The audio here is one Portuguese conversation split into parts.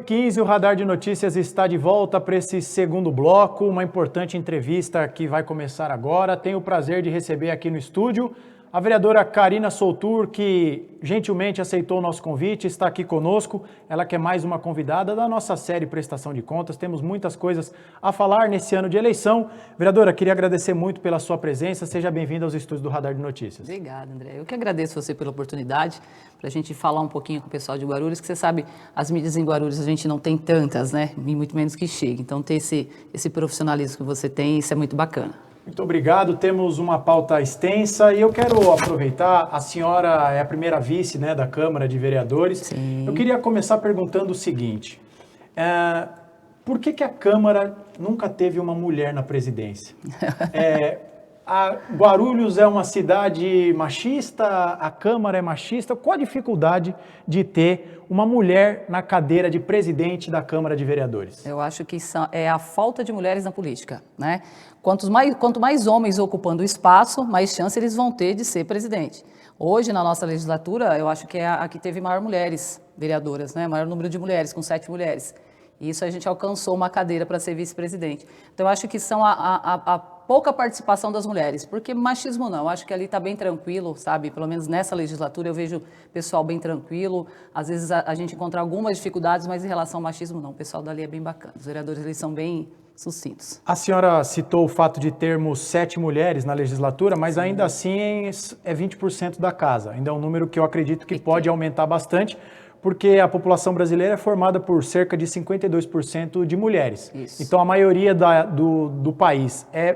18h15, o Radar de Notícias está de volta para esse segundo bloco, uma importante entrevista que vai começar agora. Tenho o prazer de receber aqui no estúdio a vereadora Karina Soltur, que gentilmente aceitou o nosso convite, está aqui conosco. Ela que é mais uma convidada da nossa série Prestação de Contas. Temos muitas coisas a falar nesse ano de eleição. Vereadora, queria agradecer muito pela sua presença. Seja bem-vinda aos estúdios do Radar de Notícias. Obrigada, André. Eu que agradeço você pela oportunidade para a gente falar um pouquinho com o pessoal de Guarulhos, que você sabe, as mídias em Guarulhos a gente não tem tantas, né? E muito menos que chegue. Então, ter esse profissionalismo que você tem, isso é muito bacana. Muito obrigado, temos uma pauta extensa e eu quero aproveitar, a senhora é a primeira vice, né, da Câmara de Vereadores. Sim. Eu queria começar perguntando o seguinte, por que a Câmara nunca teve uma mulher na presidência? Guarulhos é uma cidade machista, a Câmara é machista, qual a dificuldade de ter uma mulher na cadeira de presidente da Câmara de Vereadores? Eu acho que é a falta de mulheres na política, né? Quanto mais homens ocupando o espaço, mais chance eles vão ter de ser presidente. Hoje, na nossa legislatura, eu acho que é a que teve maior mulheres vereadoras, né? Maior número de mulheres, com 7 mulheres. E isso a gente alcançou uma cadeira para ser vice-presidente. Então, eu acho que são a pouca participação das mulheres, porque machismo não, eu acho que ali está bem tranquilo, sabe? Pelo menos nessa legislatura eu vejo o pessoal bem tranquilo, às vezes a gente encontra algumas dificuldades, mas em relação ao machismo não, o pessoal dali é bem bacana, os vereadores eles são bem sucintos. A senhora citou o fato de termos 7 mulheres na legislatura, mas ainda assim é 20% da casa, ainda é um número que eu acredito que pode aumentar bastante, porque a população brasileira é formada por cerca de 52% de mulheres. Isso. Então, a maioria do país é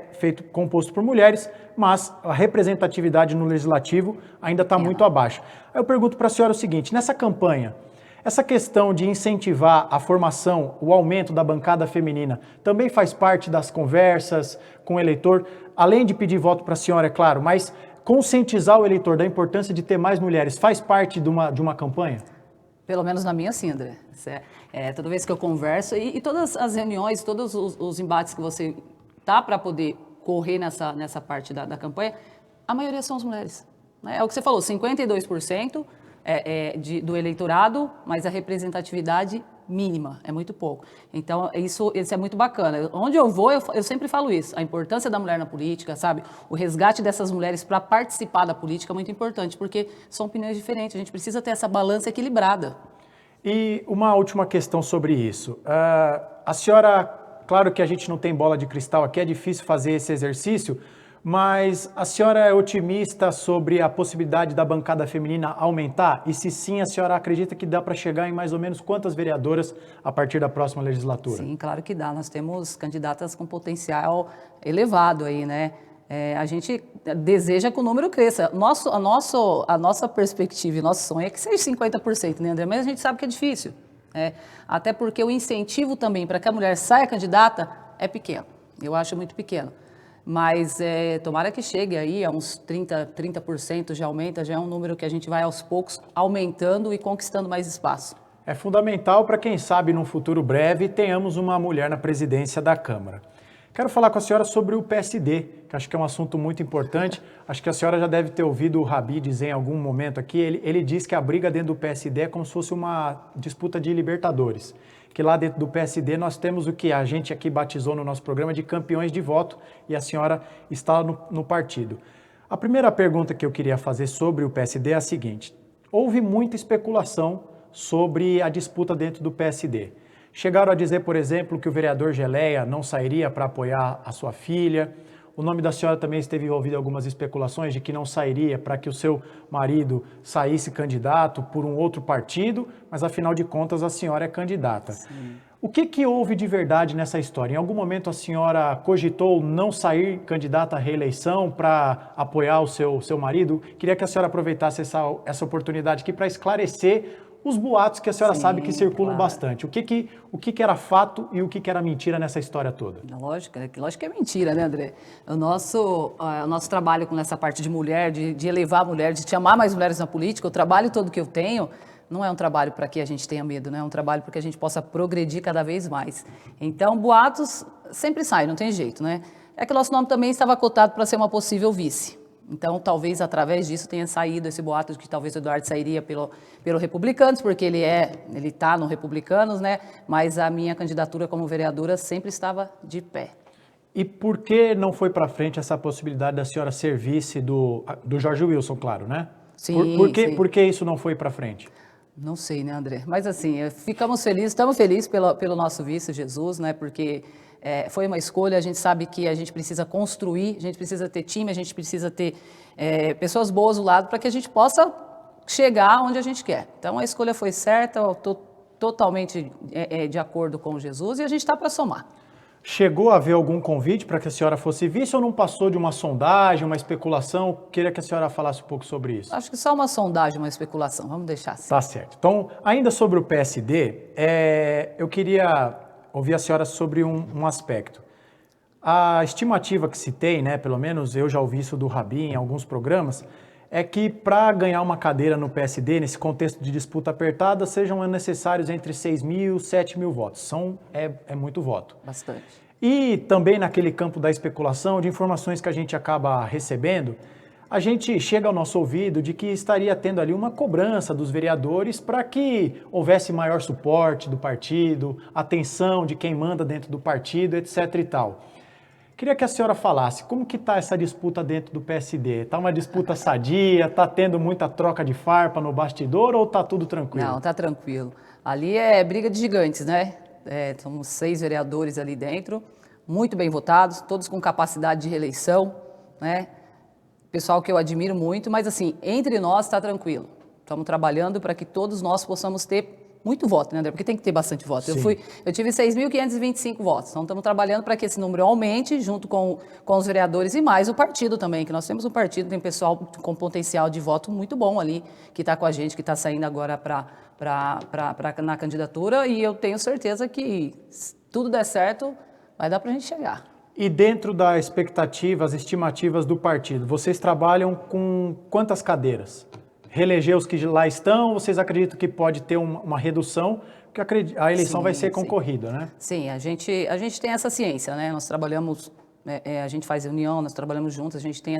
composto por mulheres, mas a representatividade no legislativo ainda está muito abaixo. Aí eu pergunto para a senhora o seguinte, nessa campanha, essa questão de incentivar a formação, o aumento da bancada feminina, também faz parte das conversas com o eleitor, além de pedir voto para a senhora, é claro, mas conscientizar o eleitor da importância de ter mais mulheres faz parte de uma campanha? Pelo menos na minha, sim, André. Toda vez que eu converso, e todas as reuniões, todos os embates que você tá para poder correr nessa parte da campanha, a maioria são as mulheres. Né? É o que você falou, 52% do eleitorado, mas a representatividade mínima, é muito pouco. Então, isso é muito bacana. Onde eu vou, eu sempre falo isso, a importância da mulher na política, sabe? O resgate dessas mulheres para participar da política é muito importante, porque são opiniões diferentes, a gente precisa ter essa balança equilibrada. E uma última questão sobre isso. A senhora, claro que a gente não tem bola de cristal aqui, é difícil fazer esse exercício, mas a senhora é otimista sobre a possibilidade da bancada feminina aumentar? E se sim, a senhora acredita que dá para chegar em mais ou menos quantas vereadoras a partir da próxima legislatura? Sim, claro que dá. Nós temos candidatas com potencial elevado aí, né? A gente deseja que o número cresça. A nossa perspectiva e nosso sonho é que seja 50%, né, André? Mas a gente sabe que é difícil. Até porque o incentivo também para que a mulher saia candidata é pequeno. Eu acho muito pequeno. Mas tomara que chegue aí a uns 30% já aumenta, já é um número que a gente vai aos poucos aumentando e conquistando mais espaço. É fundamental para quem sabe num futuro breve tenhamos uma mulher na presidência da Câmara. Quero falar com a senhora sobre o PSD, que acho que é um assunto muito importante. Acho que a senhora já deve ter ouvido o Rabi dizer em algum momento aqui, ele diz que a briga dentro do PSD é como se fosse uma disputa de Libertadores. Que lá dentro do PSD nós temos o que a gente aqui batizou no nosso programa de campeões de voto e a senhora está no partido. A primeira pergunta que eu queria fazer sobre o PSD é a seguinte: houve muita especulação sobre a disputa dentro do PSD. Chegaram a dizer, por exemplo, que o vereador Geleia não sairia para apoiar a sua filha. O nome da senhora também esteve envolvido em algumas especulações de que não sairia para que o seu marido saísse candidato por um outro partido, mas afinal de contas a senhora é candidata. Sim. O que houve de verdade nessa história? Em algum momento a senhora cogitou não sair candidata à reeleição para apoiar o seu marido? Queria que a senhora aproveitasse essa oportunidade aqui para esclarecer os boatos que a senhora sabe que circulam bastante. O que era fato e o que era mentira nessa história toda? Lógico que é mentira, né, André? O nosso trabalho com essa parte de mulher, de elevar a mulher, de chamar mais mulheres na política, o trabalho todo que eu tenho, não é um trabalho para que a gente tenha medo, né? É um trabalho para que a gente possa progredir cada vez mais. Então, boatos sempre saem, não tem jeito, né? É que o nosso nome também estava cotado para ser uma possível vice. Então, talvez através disso tenha saído esse boato de que talvez o Eduardo sairia pelo Republicanos, porque ele está no Republicanos, né? Mas a minha candidatura como vereadora sempre estava de pé. E por que não foi para frente essa possibilidade da senhora ser vice do Jorge Wilson, claro, né? Sim, sim. Por que isso não foi para frente? Não sei, né, André? Mas assim, ficamos felizes, estamos felizes pelo nosso vice, Jesus, né? Porque foi uma escolha, a gente sabe que a gente precisa construir, a gente precisa ter time, a gente precisa ter pessoas boas do lado para que a gente possa chegar onde a gente quer. Então a escolha foi certa, eu estou totalmente de acordo com Jesus e a gente está para somar. Chegou a haver algum convite para que a senhora fosse vice ou não passou de uma sondagem, uma especulação? Queria que a senhora falasse um pouco sobre isso. Acho que só uma sondagem, uma especulação, vamos deixar assim. Tá certo. Então, ainda sobre o PSD, eu queria ouvir a senhora sobre um aspecto. A estimativa que se tem, né, pelo menos eu já ouvi isso do Rabi em alguns programas, é que para ganhar uma cadeira no PSD, nesse contexto de disputa apertada, sejam necessários entre 6 mil e 7 mil votos. É muito voto. Bastante. E também naquele campo da especulação, de informações que a gente acaba recebendo, a gente chega ao nosso ouvido de que estaria tendo ali uma cobrança dos vereadores para que houvesse maior suporte do partido, atenção de quem manda dentro do partido, etc. e tal. Queria que a senhora falasse como que está essa disputa dentro do PSD. Está uma disputa sadia? Está tendo muita troca de farpa no bastidor ou está tudo tranquilo? Não, está tranquilo. Ali é briga de gigantes, né? Somos 6 vereadores ali dentro, muito bem votados, todos com capacidade de reeleição, né? Pessoal que eu admiro muito, mas assim, entre nós está tranquilo. Estamos trabalhando para que todos nós possamos ter muito voto, né, André? Porque tem que ter bastante voto. Eu tive 6.525 votos, então estamos trabalhando para que esse número aumente junto com os vereadores e mais o partido também, que nós temos um partido, tem pessoal com potencial de voto muito bom ali, que está com a gente, que está saindo agora na candidatura, e eu tenho certeza que se tudo der certo, vai dar para a gente chegar. E dentro da expectativa, as estimativas do partido, vocês trabalham com quantas cadeiras? Reeleger os que lá estão, vocês acreditam que pode ter uma redução, porque a eleição vai ser concorrida, né? Sim, a gente tem essa ciência, né? Nós trabalhamos, a gente faz reunião, nós trabalhamos juntos, a gente tem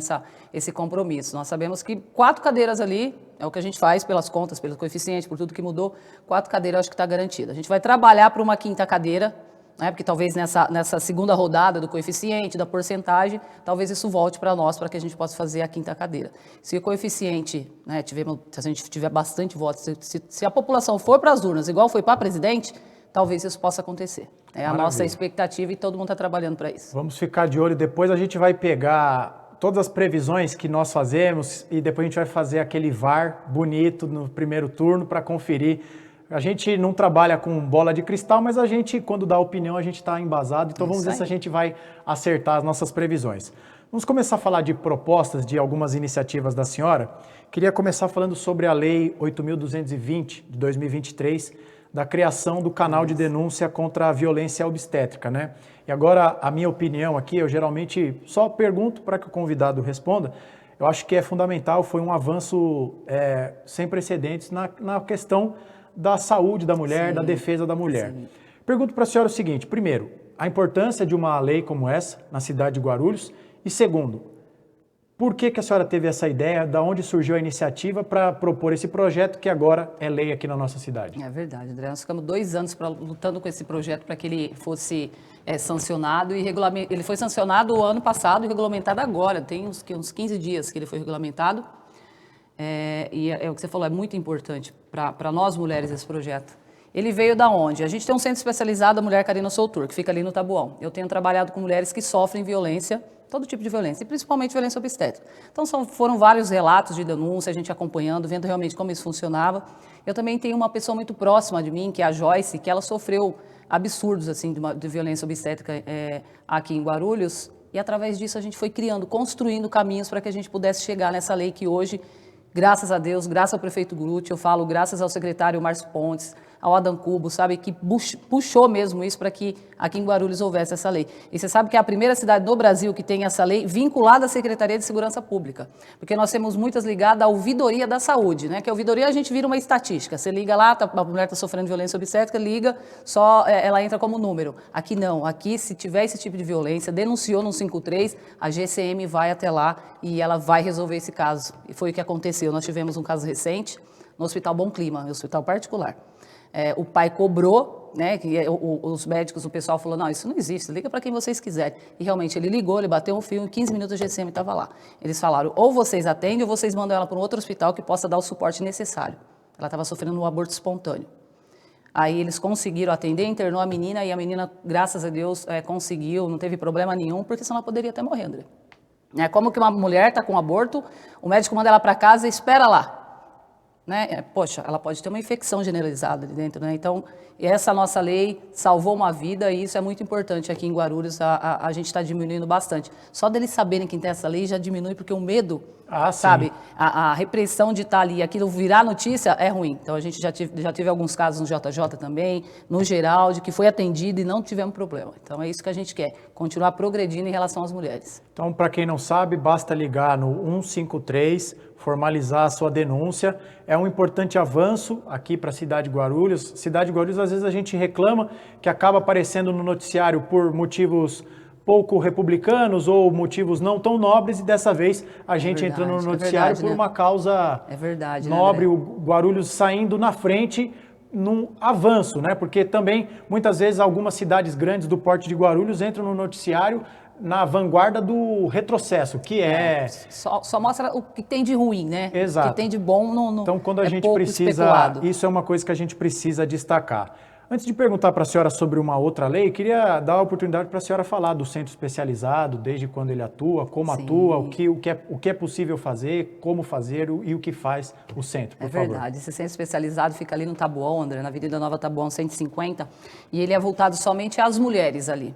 esse compromisso. Nós sabemos que 4 cadeiras ali é o que a gente faz pelas contas, pelo coeficiente, por tudo que mudou, 4 cadeiras acho que está garantida. A gente vai trabalhar para uma 5ª cadeira, né? Porque talvez nessa segunda rodada do coeficiente, da porcentagem, talvez isso volte para nós, para que a gente possa fazer a 5ª cadeira. Se o coeficiente, né, se a gente tiver bastante votos, se a população for para as urnas, igual foi para presidente, talvez isso possa acontecer. É a nossa expectativa e todo mundo está trabalhando para isso. Vamos ficar de olho, depois a gente vai pegar todas as previsões que nós fazemos e depois a gente vai fazer aquele VAR bonito no primeiro turno para conferir. A gente não trabalha com bola de cristal, mas a gente, quando dá opinião, a gente está embasado. Então vamos ver se a gente vai acertar as nossas previsões. Vamos começar a falar de propostas, de algumas iniciativas da senhora. Queria começar falando sobre a Lei 8.220, de 2023, da criação do canal de denúncia contra a violência obstétrica, né? E agora, a minha opinião aqui, eu geralmente só pergunto para que o convidado responda. Eu acho que é fundamental, foi um avanço sem precedentes na questão da saúde da mulher, da defesa da mulher. Sim. Pergunto para a senhora o seguinte, primeiro, a importância de uma lei como essa na cidade de Guarulhos e segundo, por que a senhora teve essa ideia, da onde surgiu a iniciativa para propor esse projeto que agora é lei aqui na nossa cidade? É verdade, André, nós ficamos 2 anos lutando com esse projeto para que ele fosse sancionado e ele foi sancionado o ano passado e regulamentado agora, tem uns 15 dias que ele foi regulamentado. E é o que você falou, é muito importante para nós mulheres esse projeto. Ele veio da onde? A gente tem um centro especializado da Mulher Carina Soutur, que fica ali no Taboão. Eu tenho trabalhado com mulheres que sofrem violência, todo tipo de violência, e principalmente violência obstétrica. Então foram vários relatos de denúncia, a gente acompanhando, vendo realmente como isso funcionava. Eu também tenho uma pessoa muito próxima de mim, que é a Joyce, que ela sofreu absurdos assim, de violência obstétrica aqui em Guarulhos, e através disso a gente foi construindo caminhos para que a gente pudesse chegar nessa lei que hoje, graças a Deus, graças ao prefeito Grutti, eu falo graças ao secretário Márcio Pontes, ao Adam Cubo, sabe, que puxou mesmo isso para que aqui em Guarulhos houvesse essa lei. E você sabe que é a primeira cidade no Brasil que tem essa lei vinculada à Secretaria de Segurança Pública, porque nós temos muitas ligadas à ouvidoria da saúde, né, que a ouvidoria a gente vira uma estatística, você liga lá, a mulher está sofrendo de violência obstétrica, liga, só ela entra como número. Aqui não, aqui se tiver esse tipo de violência, denunciou no 153, a GCM vai até lá e ela vai resolver esse caso. E foi o que aconteceu, nós tivemos um caso recente no Hospital Bom Clima, no hospital particular. O pai cobrou, né, que os médicos, o pessoal falou, não, isso não existe, liga para quem vocês quiserem. E realmente ele ligou, ele bateu um fio, em 15 minutos a GCM estava lá. Eles falaram, ou vocês atendem ou vocês mandam ela para um outro hospital que possa dar o suporte necessário. Ela estava sofrendo um aborto espontâneo. Aí eles conseguiram atender, internou a menina e a menina, graças a Deus, conseguiu, não teve problema nenhum, porque senão ela poderia até morrer, André. Como que uma mulher está com um aborto, o médico manda ela para casa e espera lá. Né? Poxa, ela pode ter uma infecção generalizada ali dentro, né? Então, essa nossa lei salvou uma vida e isso é muito importante aqui em Guarulhos, a gente está diminuindo bastante. Só deles saberem que tem essa lei já diminui, porque o medo, sabe, a repressão de estar ali, aquilo virar notícia é ruim. Então, a gente já teve alguns casos no JJ também, no geral, de que foi atendido e não tivemos problema. Então, é isso que a gente quer, continuar progredindo em relação às mulheres. Então, para quem não sabe, basta ligar no 153, formalizar a sua denúncia. É um importante avanço aqui para a cidade de Guarulhos. Cidade de Guarulhos, às vezes a gente reclama que acaba aparecendo no noticiário por motivos pouco republicanos ou motivos não tão nobres, e dessa vez a gente entra no noticiário por uma causa nobre, o Guarulhos saindo na frente num avanço, né? Porque também, muitas vezes, algumas cidades grandes do porte de Guarulhos entram no noticiário na vanguarda do retrocesso, que Só mostra o que tem de ruim, né? Exato. O que tem de bom não Então, quando a gente pouco precisa, especulado. isso é uma coisa que a gente precisa destacar. Antes de perguntar para a senhora sobre uma outra lei, queria dar a oportunidade para a senhora falar do centro especializado, desde quando ele atua, como atua, o que é possível fazer, como fazer e o que faz o centro, por favor. É verdade, esse centro especializado fica ali no Taboão, André, na Avenida Nova Taboão 150, e ele é voltado somente às mulheres ali.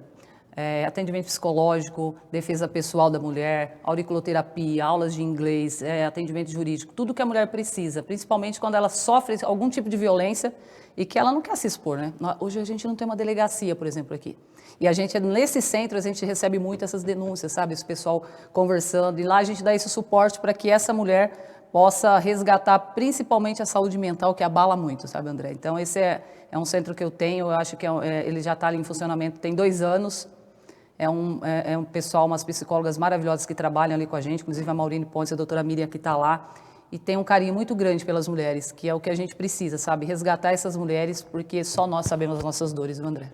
Atendimento psicológico, defesa pessoal da mulher, auriculoterapia, aulas de inglês, atendimento jurídico, tudo que a mulher precisa, principalmente quando ela sofre algum tipo de violência e que ela não quer se expor, né? Hoje a gente não tem uma delegacia, por exemplo, aqui. E a gente, nesse centro, a gente recebe muito essas denúncias, sabe? Esse pessoal conversando, e lá a gente dá esse suporte para que essa mulher possa resgatar principalmente a saúde mental, que abala muito, sabe, André? Então, esse é um centro que eu tenho, eu acho que ele já está ali em funcionamento tem 2 anos. É um pessoal, umas psicólogas maravilhosas que trabalham ali com a gente, inclusive a Maurine Pontes e a doutora Miriam que está lá, e tem um carinho muito grande pelas mulheres, que é o que a gente precisa, sabe? Resgatar essas mulheres, porque só nós sabemos as nossas dores, viu, André?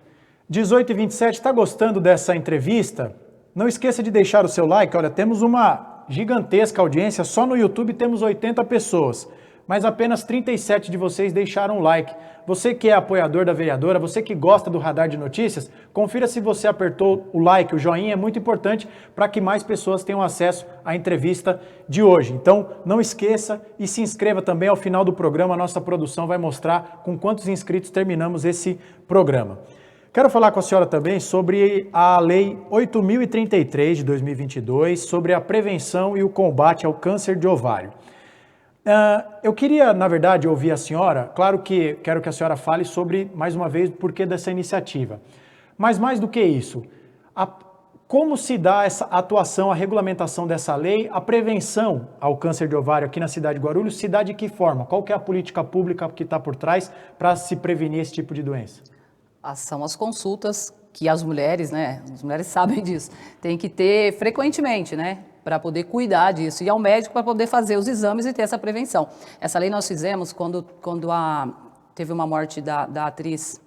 18h27, está gostando dessa entrevista? Não esqueça de deixar o seu like. Olha, temos uma gigantesca audiência, só no YouTube temos 80 pessoas, mas apenas 37 de vocês deixaram o like. Você que é apoiador da vereadora, você que gosta do Radar de Notícias, confira se você apertou o like, o joinha, é muito importante para que mais pessoas tenham acesso à entrevista de hoje. Então, não esqueça e se inscreva também. Ao final do programa, a nossa produção vai mostrar com quantos inscritos terminamos esse programa. Quero falar com a senhora também sobre a Lei 8.033 de 2022, sobre a prevenção e o combate ao câncer de ovário. Eu queria, na verdade, ouvir a senhora, claro que quero que a senhora fale sobre, mais uma vez, o porquê dessa iniciativa. Mas mais do que isso, como se dá essa atuação, a regulamentação dessa lei, a prevenção ao câncer de ovário aqui na cidade de Guarulhos, se dá de que forma? Qual que é a política pública que está por trás para se prevenir esse tipo de doença? São as consultas que as mulheres, né, as mulheres sabem disso, tem que ter frequentemente, né, para poder cuidar disso, e ao médico para poder fazer os exames e ter essa prevenção. Essa lei nós fizemos quando teve uma morte da atriz,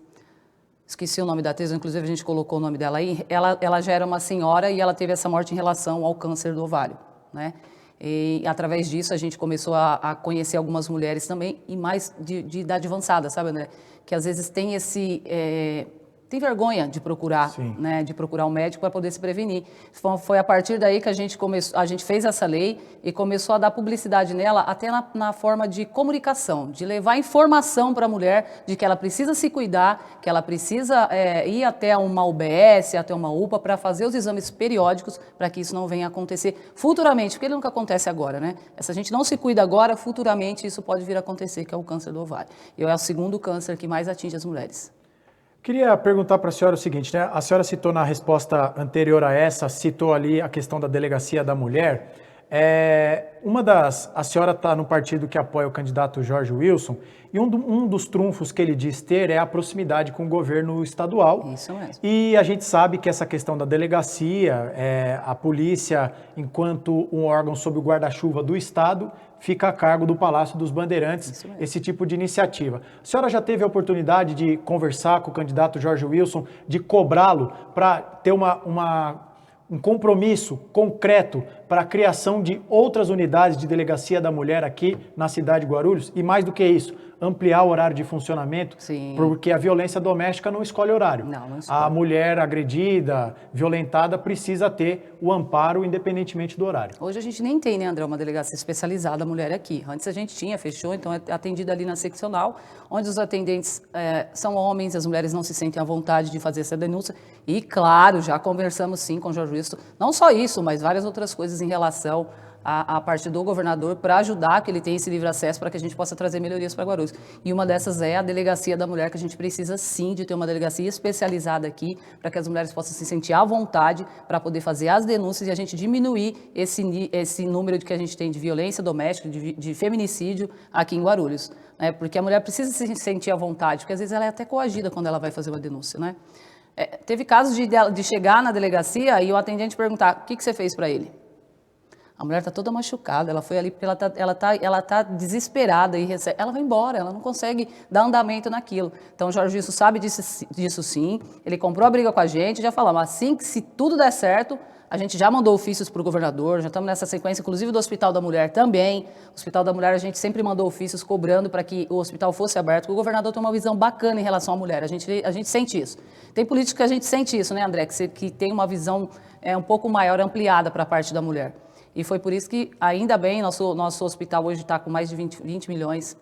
esqueci o nome da atriz, inclusive a gente colocou o nome dela aí, ela já era uma senhora e ela teve essa morte em relação ao câncer do ovário, né? E através disso a gente começou a conhecer algumas mulheres também, e mais de idade avançada, sabe, André? Que às vezes tem tem vergonha de procurar, né, de procurar um médico para poder se prevenir. Foi a partir daí que a gente fez essa lei e começou a dar publicidade nela, até na forma de comunicação, de levar informação para a mulher de que ela precisa se cuidar, que ela precisa ir até uma UBS, até uma UPA para fazer os exames periódicos para que isso não venha a acontecer futuramente, porque ele nunca acontece agora, né? Se a gente não se cuida agora, futuramente isso pode vir a acontecer, que é o câncer do ovário. E é o segundo câncer que mais atinge as mulheres. Queria perguntar para a senhora o seguinte, né? A senhora citou na resposta anterior a essa, citou ali a questão da delegacia da mulher. A senhora está no partido que apoia o candidato Jorge Wilson, e um dos trunfos que ele diz ter é a proximidade com o governo estadual. Isso mesmo. E a gente sabe que essa questão da delegacia, a polícia, enquanto um órgão sob o guarda-chuva do Estado, fica a cargo do Palácio dos Bandeirantes, esse tipo de iniciativa. A senhora já teve a oportunidade de conversar com o candidato Jorge Wilson, de cobrá-lo para ter um compromisso concreto para a criação de outras unidades de delegacia da mulher aqui na cidade de Guarulhos? E mais do que isso, ampliar o horário de funcionamento, porque a violência doméstica não escolhe horário. Não escolhe. A mulher agredida, violentada, precisa ter o amparo independentemente do horário. Hoje a gente nem tem, né, André, uma delegacia especializada mulher aqui. Antes a gente tinha, fechou, então é atendida ali na seccional, onde os atendentes são homens, as mulheres não se sentem à vontade de fazer essa denúncia. E, claro, já conversamos sim com o Jorge Wilson, não só isso, mas várias outras coisas em relação a parte do governador para ajudar que ele tenha esse livre acesso para que a gente possa trazer melhorias para Guarulhos. E uma dessas é a delegacia da mulher, que a gente precisa sim de ter uma delegacia especializada aqui para que as mulheres possam se sentir à vontade para poder fazer as denúncias e a gente diminuir esse número que a gente tem de violência doméstica, de feminicídio aqui em Guarulhos. Né? Porque a mulher precisa se sentir à vontade, porque às vezes ela é até coagida quando ela vai fazer uma denúncia, né? Teve casos de chegar na delegacia e o atendente perguntar: o que você fez para ele? A mulher está toda machucada, ela foi ali porque ela tá desesperada e ela vai embora, ela não consegue dar andamento naquilo. Então o Jorge Wilson sabe disso sim, ele comprou a briga com a gente, já falamos, assim que se tudo der certo, a gente já mandou ofícios para o governador, já estamos nessa sequência, inclusive do Hospital da Mulher também. O Hospital da Mulher a gente sempre mandou ofícios cobrando para que o hospital fosse aberto, porque o governador tem uma visão bacana em relação à mulher, a gente sente isso. Tem políticos que a gente sente isso, né, André, que tem uma visão um pouco maior, ampliada para a parte da mulher. E foi por isso que, ainda bem, nosso hospital hoje está com mais de 20 milhões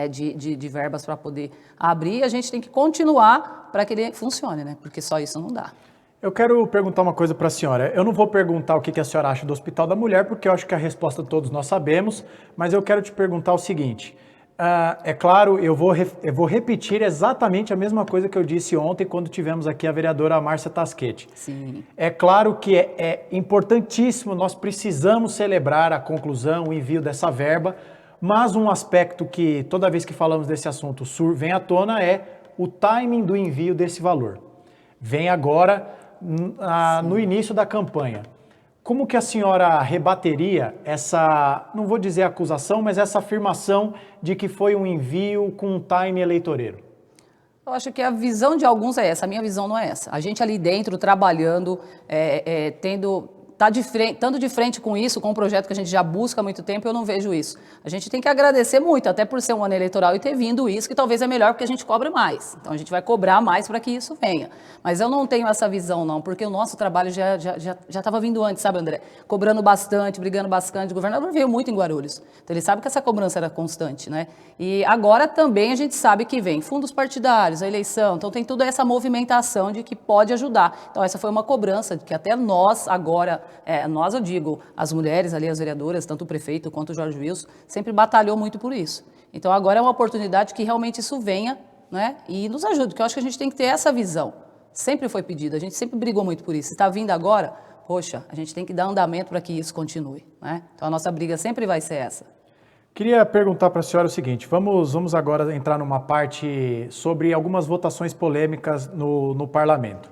de verbas para poder abrir, e a gente tem que continuar para que ele funcione, né? Porque só isso não dá. Eu quero perguntar uma coisa para a senhora. Eu não vou perguntar o que a senhora acha do Hospital da Mulher, porque eu acho que a resposta todos nós sabemos, mas eu quero te perguntar o seguinte. É claro, eu vou repetir exatamente a mesma coisa que eu disse ontem quando tivemos aqui a vereadora Márcia Tasquete. Sim. É claro que é importantíssimo, nós precisamos celebrar a conclusão, o envio dessa verba, mas um aspecto que toda vez que falamos desse assunto vem à tona é o timing do envio desse valor. Vem agora no início da campanha. Como que a senhora rebateria essa, não vou dizer acusação, mas essa afirmação de que foi um envio com um time eleitoreiro? Eu acho que a visão de alguns é essa, a minha visão não é essa. A gente ali dentro, trabalhando, estando de frente com isso, com um projeto que a gente já busca há muito tempo, eu não vejo isso. A gente tem que agradecer muito, até por ser um ano eleitoral e ter vindo isso, que talvez é melhor porque a gente cobra mais. Então a gente vai cobrar mais para que isso venha. Mas eu não tenho essa visão não, porque o nosso trabalho já estava vindo antes, sabe, André? Cobrando bastante, brigando bastante. O governador veio muito em Guarulhos, então ele sabe que essa cobrança era constante, né? E agora também a gente sabe que vem fundos partidários, a eleição, então tem toda essa movimentação de que pode ajudar. Então essa foi uma cobrança que até nós agora, nós eu digo, as mulheres ali, as vereadoras, tanto o prefeito quanto o Jorge Wilson, sempre batalhou muito por isso. Então agora é uma oportunidade que realmente isso venha, né, e nos ajude, porque eu acho que a gente tem que ter essa visão. Sempre foi pedido, a gente sempre brigou muito por isso. Se está vindo agora, poxa, a gente tem que dar andamento para que isso continue, né? Então a nossa briga sempre vai ser essa. Queria perguntar para a senhora o seguinte, vamos agora entrar numa parte sobre algumas votações polêmicas no parlamento.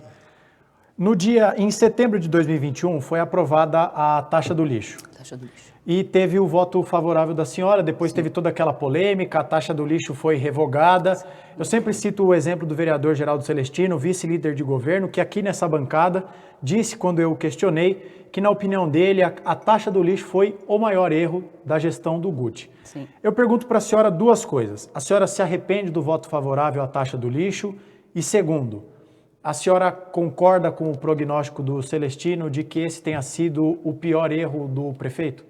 Em setembro de 2021, foi aprovada a taxa do lixo. Taxa do lixo. E teve o voto favorável da senhora, depois teve toda aquela polêmica, a taxa do lixo foi revogada. Eu sempre cito o exemplo do vereador Geraldo Celestino, vice-líder de governo, que aqui nessa bancada disse, quando eu questionei, que na opinião dele a taxa do lixo foi o maior erro da gestão do Guti. Sim. Eu pergunto para a senhora duas coisas. A senhora se arrepende do voto favorável à taxa do lixo? E segundo, A senhora concorda com o prognóstico do Celestino de que esse tenha sido o pior erro do prefeito?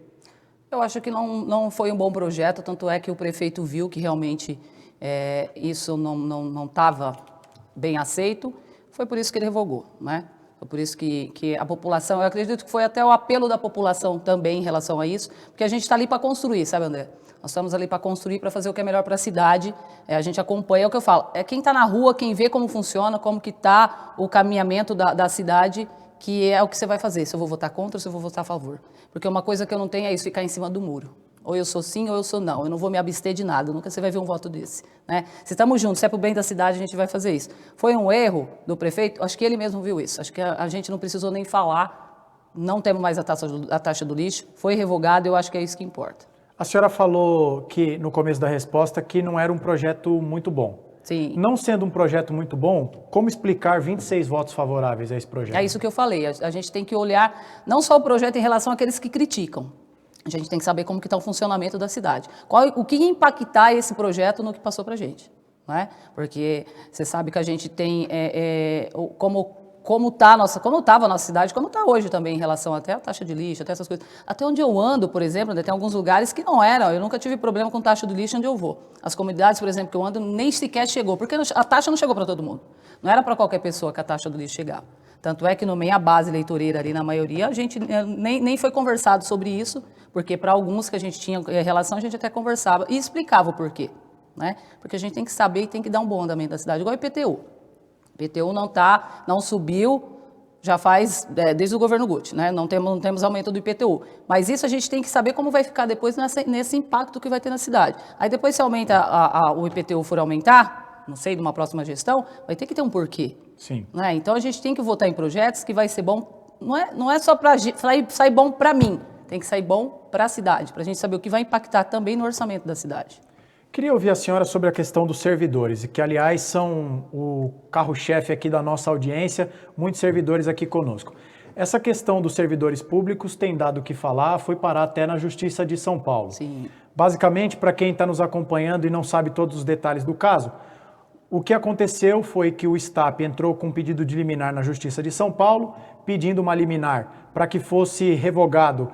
Eu acho que não foi um bom projeto, tanto é que o prefeito viu que realmente isso não estava bem aceito, foi por isso que ele revogou, né? Foi por isso que a população, eu acredito que foi até o apelo da população também em relação a isso, porque a gente está ali para construir, sabe, André? Nós estamos ali para construir, para fazer o que é melhor para a cidade, a gente acompanha, é o que eu falo, é quem está na rua, quem vê como funciona, como que está o caminhamento da cidade, que é o que você vai fazer, se eu vou votar contra ou se eu vou votar a favor. Porque uma coisa que eu não tenho é isso, ficar em cima do muro. Ou eu sou sim ou eu sou não. Eu não vou me abster de nada, nunca você vai ver um voto desse, né? Se estamos juntos, se é para o bem da cidade, a gente vai fazer isso. Foi um erro do prefeito? Acho que ele mesmo viu isso. Acho que a gente não precisou nem falar, não temos mais a taxa do lixo, foi revogado, eu acho que é isso que importa. A senhora falou que, no começo da resposta, que não era um projeto muito bom. Sim. Não sendo um projeto muito bom, como explicar 26 votos favoráveis a esse projeto? É isso que eu falei, a gente tem que olhar não só o projeto em relação àqueles que criticam, a gente tem que saber como que está o funcionamento da cidade. O que impactar esse projeto no que passou para a gente, não é? Porque você sabe que a gente tem como estava a nossa cidade, como está hoje também em relação até a taxa de lixo, até essas coisas. Até onde eu ando, por exemplo, tem alguns lugares que não eram, eu nunca tive problema com taxa de lixo onde eu vou. As comunidades, por exemplo, que eu ando, nem sequer chegou, porque a taxa não chegou para todo mundo. Não era para qualquer pessoa que a taxa do lixo chegava. Tanto é que no meio a base eleitoreira ali na maioria, a gente nem foi conversado sobre isso, porque para alguns que a gente tinha relação, a gente até conversava e explicava o porquê, né? Porque a gente tem que saber e tem que dar um bom andamento da cidade, igual o IPTU. O IPTU não subiu, já faz, desde o governo Guti, né? Não temos aumento do IPTU. Mas isso a gente tem que saber como vai ficar depois nesse impacto que vai ter na cidade. Aí depois se aumenta o IPTU for aumentar, não sei, numa próxima gestão, vai ter que ter um porquê. Sim. Né? Então a gente tem que votar em projetos que vai ser bom, não é só para sair bom para mim, tem que sair bom para a cidade, para a gente saber o que vai impactar também no orçamento da cidade. Queria ouvir a senhora sobre a questão dos servidores, que aliás são o carro-chefe aqui da nossa audiência, muitos servidores aqui conosco. Essa questão dos servidores públicos tem dado o que falar, foi parar até na Justiça de São Paulo. Sim. Basicamente, para quem está nos acompanhando e não sabe todos os detalhes do caso, o que aconteceu foi que o STAP entrou com um pedido de liminar na Justiça de São Paulo, pedindo uma liminar para que fosse revogado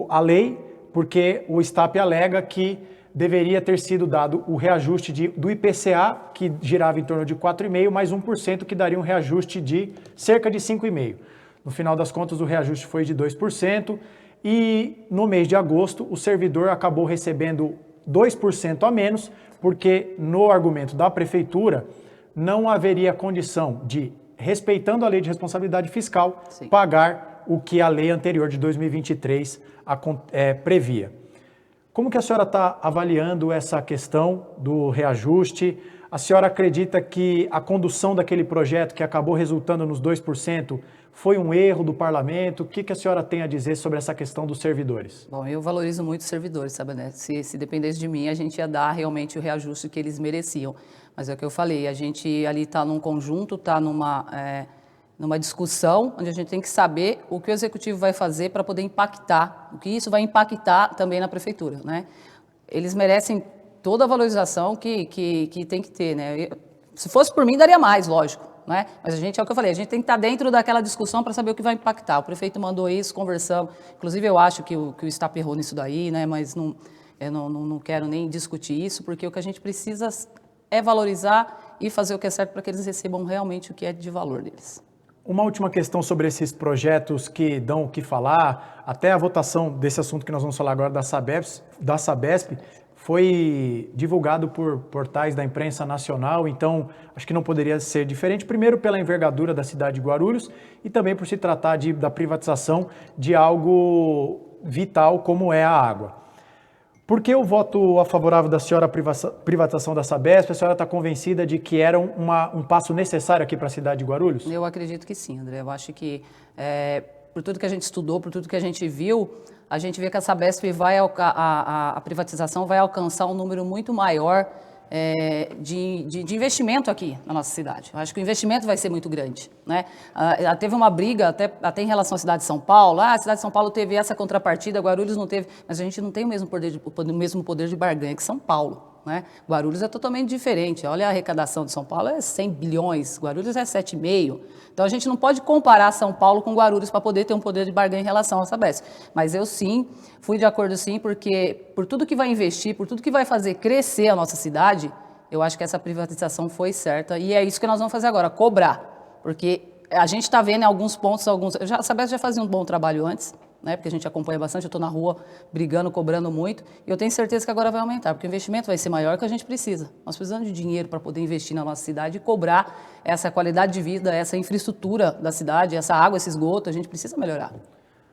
a lei, porque o STAP alega que deveria ter sido dado o reajuste do IPCA, que girava em torno de 4,5%, mais 1%, que daria um reajuste de cerca de 5,5%. No final das contas, o reajuste foi de 2%, e no mês de agosto, o servidor acabou recebendo 2% a menos, porque no argumento da prefeitura, não haveria condição de, respeitando a lei de responsabilidade fiscal, Sim, pagar o que a lei anterior de 2023 previa. Como que a senhora está avaliando essa questão do reajuste? A senhora acredita que a condução daquele projeto que acabou resultando nos 2% foi um erro do parlamento? O que a senhora tem a dizer sobre essa questão dos servidores? Bom, eu valorizo muito os servidores, sabe, né? Se dependesse de mim, a gente ia dar realmente o reajuste que eles mereciam. Mas é o que eu falei, a gente ali está num conjunto, está numa discussão, onde a gente tem que saber o que o executivo vai fazer para poder impactar, o que isso vai impactar também na prefeitura, né? Eles merecem toda a valorização que tem que ter, né? Se fosse por mim, daria mais, lógico, né? Mas é o que eu falei, a gente tem que estar dentro daquela discussão para saber o que vai impactar. O prefeito mandou isso, conversamos, inclusive eu acho que o STAP errou nisso daí, né? Mas eu não quero nem discutir isso, porque o que a gente precisa é valorizar e fazer o que é certo para que eles recebam realmente o que é de valor deles. Uma última questão sobre esses projetos que dão o que falar, até a votação desse assunto que nós vamos falar agora da Sabesp foi divulgado por portais da imprensa nacional, então acho que não poderia ser diferente, primeiro pela envergadura da cidade de Guarulhos e também por se tratar da privatização de algo vital como é a água. Por que o voto a favorável da senhora à privatização da Sabesp? A senhora está convencida de que era um passo necessário aqui para a cidade de Guarulhos? Eu acredito que sim, André. Eu acho que, por tudo que a gente estudou, por tudo que a gente viu, a gente vê que a Sabesp a privatização vai alcançar um número muito maior de investimento aqui na nossa cidade. Eu acho que o investimento vai ser muito grande, né? Teve uma briga até em relação à cidade de São Paulo. A cidade de São Paulo teve essa contrapartida, Guarulhos não teve, mas a gente não tem o mesmo poder de barganha que São Paulo. né? Guarulhos é totalmente diferente. Olha a arrecadação de São Paulo, é 100 bilhões, Guarulhos é 7,5. Então a gente não pode comparar São Paulo com Guarulhos para poder ter um poder de barganha em relação à Sabesp. Mas eu sim, fui de acordo sim, porque por tudo que vai investir, por tudo que vai fazer crescer a nossa cidade, eu acho que essa privatização foi certa e é isso que nós vamos fazer agora, cobrar. Porque a gente está vendo em alguns pontos, a Sabesp já fazia um bom trabalho antes, né, porque a gente acompanha bastante, eu estou na rua brigando, cobrando muito, e eu tenho certeza que agora vai aumentar, porque o investimento vai ser maior que a gente precisa. Nós precisamos de dinheiro para poder investir na nossa cidade e cobrar essa qualidade de vida, essa infraestrutura da cidade, essa água, esse esgoto, a gente precisa melhorar.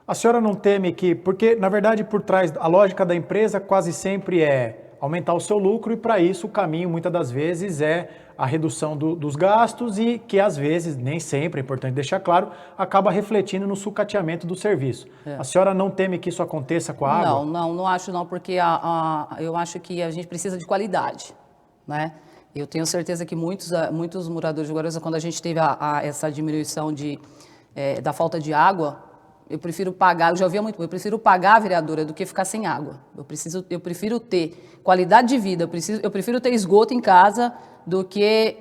A senhora não teme que, porque na verdade por trás, a lógica da empresa quase sempre é aumentar o seu lucro e para isso o caminho muitas das vezes é a redução dos gastos e que às vezes, nem sempre, é importante deixar claro, acaba refletindo no sucateamento do serviço. É. A senhora não teme que isso aconteça com a água? Não acho não, porque eu acho que a gente precisa de qualidade, né? Eu tenho certeza que muitos moradores de Guarulhos, quando a gente teve essa diminuição da falta de água, eu prefiro pagar, eu já ouvia muito, eu prefiro pagar a vereadora do que ficar sem água. Eu prefiro ter qualidade de vida, eu prefiro ter esgoto em casa do que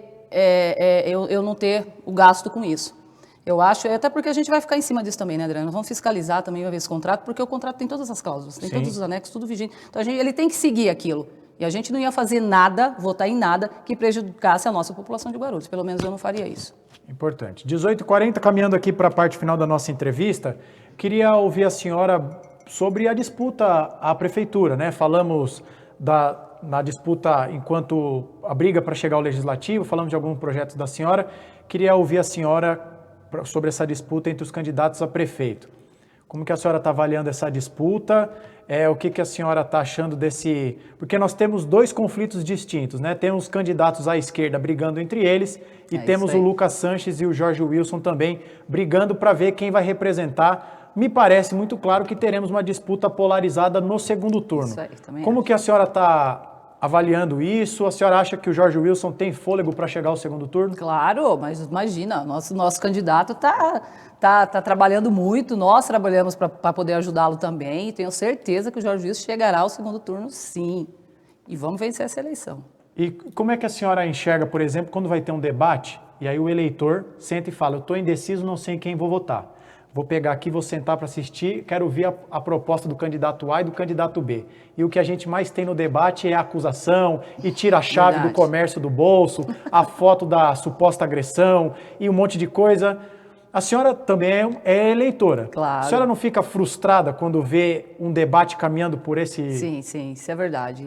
eu não ter o gasto com isso. Eu acho, até porque a gente vai ficar em cima disso também, né, Adriana? Nós vamos fiscalizar também uma vez esse contrato, porque o contrato tem todas as cláusulas, tem todos os anexos, tudo vigente. Então ele tem que seguir aquilo. E a gente não ia fazer nada, votar em nada, que prejudicasse a nossa população de Guarulhos. Pelo menos eu não faria isso. Importante. 18h40, caminhando aqui para a parte final da nossa entrevista, queria ouvir a senhora sobre a disputa à prefeitura, né? Falamos na disputa enquanto a briga para chegar ao legislativo, falamos de alguns projetos da senhora. Queria ouvir a senhora sobre essa disputa entre os candidatos a prefeito. Como que a senhora está avaliando essa disputa? O que a senhora está achando desse... Porque nós temos dois conflitos distintos, né? Temos candidatos à esquerda brigando entre eles e temos o Lucas Sanches e o Jorge Wilson também brigando para ver quem vai representar. Me parece muito claro que teremos uma disputa polarizada no segundo turno. Isso aí, também Como que a senhora está avaliando isso? A senhora acha que o Jorge Wilson tem fôlego para chegar ao segundo turno? Claro, mas imagina, nosso candidato está trabalhando muito, nós trabalhamos para poder ajudá-lo também, e tenho certeza que o Jorge Wilson chegará ao segundo turno, sim. E vamos vencer essa eleição. E como é que a senhora enxerga, por exemplo, quando vai ter um debate, e aí o eleitor senta e fala, eu estou indeciso, não sei em quem vou votar. Vou pegar aqui, vou sentar para assistir, quero ouvir a proposta do candidato A e do candidato B. E o que a gente mais tem no debate é a acusação, e tira a chave do comércio do bolso, a foto da suposta agressão e um monte de coisa. A senhora também é eleitora. Claro. A senhora não fica frustrada quando vê um debate caminhando por esse... Sim, isso é verdade.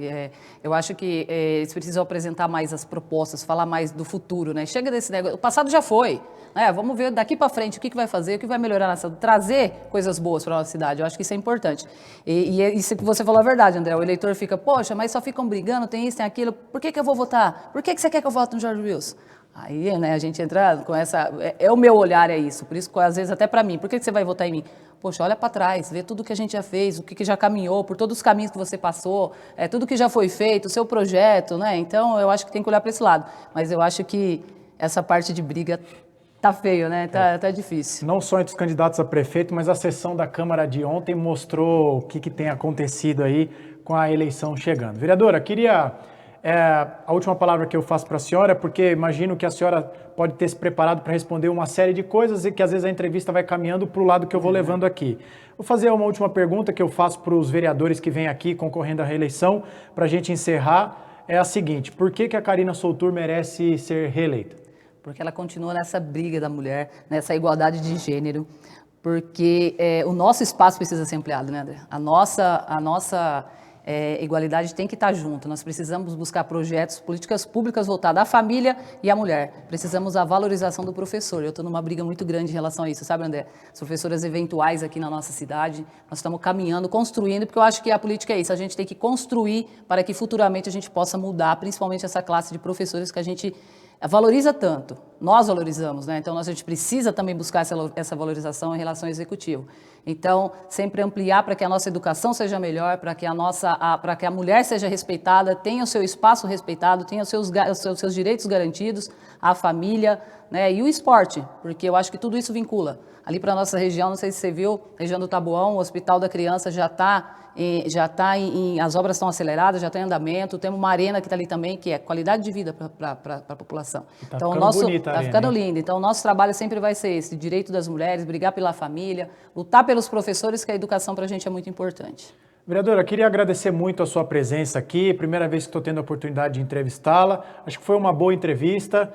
Eu acho que eles precisam apresentar mais as propostas, falar mais do futuro, né? Chega desse negócio, o passado já foi, né? Vamos ver daqui para frente o que vai fazer, o que vai melhorar nessa... Trazer coisas boas para a nossa cidade, eu acho que isso é importante. E isso que você falou é verdade, André, o eleitor fica, poxa, mas só ficam brigando, tem isso, tem aquilo, por que eu vou votar? Por que você quer que eu vote no Jorge Wilson? Aí, né, a gente entra com essa... o meu olhar é isso, por isso que às vezes até para mim, por que você vai votar em mim? Poxa, olha para trás, vê tudo que a gente já fez, o que já caminhou, por todos os caminhos que você passou, tudo que já foi feito, o seu projeto, né? Então, eu acho que tem que olhar para esse lado. Mas eu acho que essa parte de briga tá feio, né? Tá difícil. Não só entre os candidatos a prefeito, mas a sessão da Câmara de ontem mostrou o que tem acontecido aí com a eleição chegando. Vereadora, queria... a última palavra que eu faço para a senhora, porque imagino que a senhora pode ter se preparado para responder uma série de coisas e que às vezes a entrevista vai caminhando para o lado que eu vou levando aqui. Vou fazer uma última pergunta que eu faço para os vereadores que vêm aqui concorrendo à reeleição, para a gente encerrar, é a seguinte: por que a Karina Soltour merece ser reeleita? Porque ela continua nessa briga da mulher, nessa igualdade de gênero, porque o nosso espaço precisa ser ampliado, né, André? A nossa igualdade tem que estar junto. Nós precisamos buscar projetos, políticas públicas voltadas à família e à mulher. Precisamos da valorização do professor. Eu estou numa briga muito grande em relação a isso, sabe, André? As professoras eventuais aqui na nossa cidade, nós estamos caminhando, construindo, porque eu acho que a política é isso. A gente tem que construir para que futuramente a gente possa mudar, principalmente essa classe de professores que a gente valoriza tanto, nós valorizamos, né? Então, a gente precisa também buscar essa valorização em relação ao executivo. Então, sempre ampliar para que a nossa educação seja melhor, para que para que a mulher seja respeitada, tenha o seu espaço respeitado, tenha os seus direitos garantidos, a família, né? E o esporte, porque eu acho que tudo isso vincula. Ali para a nossa região, não sei se você viu, região do Taboão, o Hospital da Criança as obras estão aceleradas, já está em andamento, temos uma arena que está ali também, que é qualidade de vida para a população. Tá então, ficando bonita a está arena, ficando hein? lindo. Então, o nosso trabalho sempre vai ser esse, direito das mulheres, brigar pela família, lutar pelos professores, que a educação para a gente é muito importante. Vereadora, queria agradecer muito a sua presença aqui, primeira vez que estou tendo a oportunidade de entrevistá-la. Acho que foi uma boa entrevista,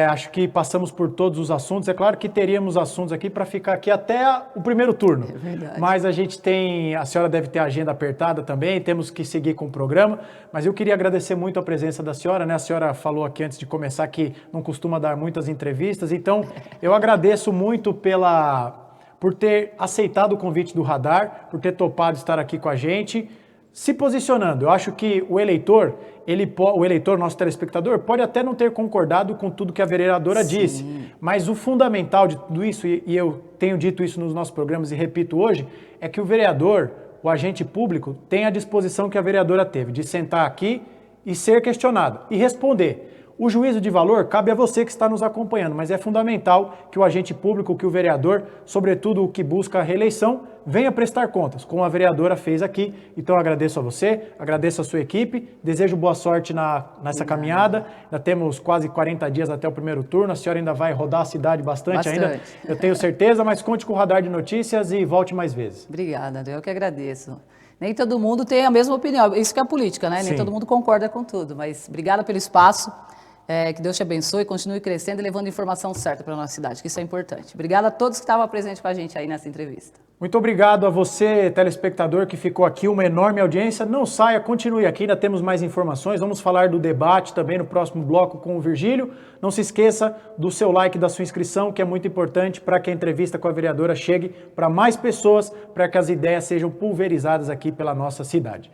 acho que passamos por todos os assuntos. É claro que teríamos assuntos aqui para ficar aqui até o primeiro turno. É verdade. Mas a senhora deve ter a agenda apertada também, temos que seguir com o programa. Mas eu queria agradecer muito a presença da senhora, né? A senhora falou aqui antes de começar que não costuma dar muitas entrevistas, então eu agradeço muito por ter aceitado o convite do Radar, por ter topado estar aqui com a gente, se posicionando. Eu acho que o eleitor, nosso telespectador, pode até não ter concordado com tudo que a vereadora disse, mas o fundamental de tudo isso, e eu tenho dito isso nos nossos programas e repito hoje, é que o vereador, o agente público, tem a disposição que a vereadora teve de sentar aqui e ser questionado e responder. O juízo de valor cabe a você que está nos acompanhando, mas é fundamental que o agente público, que o vereador, sobretudo o que busca a reeleição, venha prestar contas, como a vereadora fez aqui. Então agradeço a você, agradeço a sua equipe, desejo boa sorte nessa caminhada. Ainda temos quase 40 dias até o primeiro turno, a senhora ainda vai rodar a cidade bastante. Ainda, eu tenho certeza, mas conte com o Radar de Notícias e volte mais vezes. Obrigada, André, eu que agradeço. Nem todo mundo tem a mesma opinião, isso que é a política, né? Sim. Nem todo mundo concorda com tudo, mas obrigada pelo espaço. Que Deus te abençoe, continue crescendo e levando informação certa para a nossa cidade, que isso é importante. Obrigada a todos que estavam presentes com a gente aí nessa entrevista. Muito obrigado a você, telespectador, que ficou aqui, uma enorme audiência. Não saia, continue aqui, ainda temos mais informações. Vamos falar do debate também no próximo bloco com o Virgílio. Não se esqueça do seu like, da sua inscrição, que é muito importante para que a entrevista com a vereadora chegue para mais pessoas, para que as ideias sejam pulverizadas aqui pela nossa cidade.